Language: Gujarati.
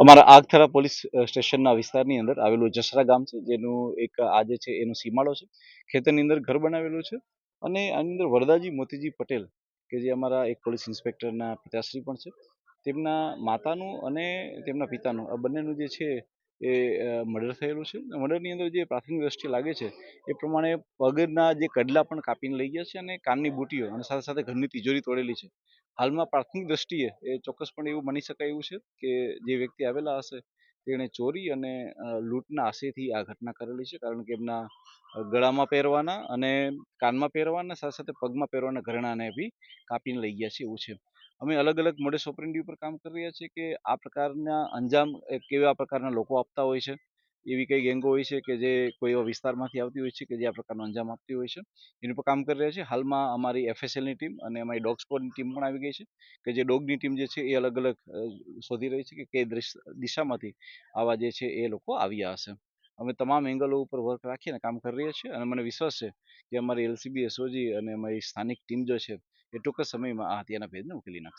અમારા આગથરા પોલીસ સ્ટેશનના વિસ્તારની અંદર આવેલું જસરા ગામ છે, જેનું એક આજે છે એનો સીમાડો છે. ખેતરની અંદર ઘર બનાવેલું છે અને આની અંદર વરદાજી મોતીજી પટેલ કે જે અમારા એક પોલીસ ઇન્સ્પેક્ટરના પિતાશ્રી પણ છે, તેમના માતાનું અને તેમના પિતાનું આ બંનેનું જે છે એ મર્ડર થયેલું છે. મર્ડરની અંદર જે પ્રાથમિક દ્રષ્ટિએ લાગે છે એ પ્રમાણે પગના જે કડલા પણ કાપીને લઈ ગયા છે અને કાનની બુટીઓ અને સાથે સાથે ઘરની તિજોરી તોડેલી છે. હાલમાં પ્રાથમિક દ્રષ્ટિએ એ ચોક્કસપણે એવું માની શકાય એવું છે કે જે વ્યક્તિ આવેલા હશે તેણે ચોરી અને લૂંટના આશયથી આ ઘટના કરેલી છે, કારણ કે એમના ગળામાં પહેરવાના અને કાનમાં પહેરવાના સાથે સાથે પગમાં પહેરવાના ઘરેણાને બી કાપીને લઈ ગયા છે એવું છે. અમે અલગ અલગ મોડસ ઓપરેન્ડી ઉપર કામ કરી રહ્યા છીએ કે આ પ્રકારના અંજામ કેવા પ્રકારના લોકો આપતા હોય છે, એવી કઈ ગેંગો હોય છે કે જે કોઈ એવા વિસ્તારમાંથી આવતી હોય છે કે જે આ પ્રકારનો અંજામ આપતી હોય છે, એની પર કામ કરી રહ્યા છે. હાલમાં અમારી એફએસએલની ટીમ અને અમારી ડોગ સ્કોડની ટીમ પણ આવી ગઈ છે કે જે ડોગની ટીમ જે છે એ અલગ અલગ શોધી રહી છે કે કઈ દિશામાંથી આવા જે છે એ લોકો આવ્યા હશે. અમે તમામ એંગલો ઉપર વર્ક રાખીને કામ કરી રહ્યા છીએ અને મને વિશ્વાસ છે કે અમારી એલસીબી એસઓજી અને અમારી સ્થાનિક ટીમ જો છે એ ટૂંક જ સમયમાં આ હત્યાના ભેદને ઉકેલી નાખશે.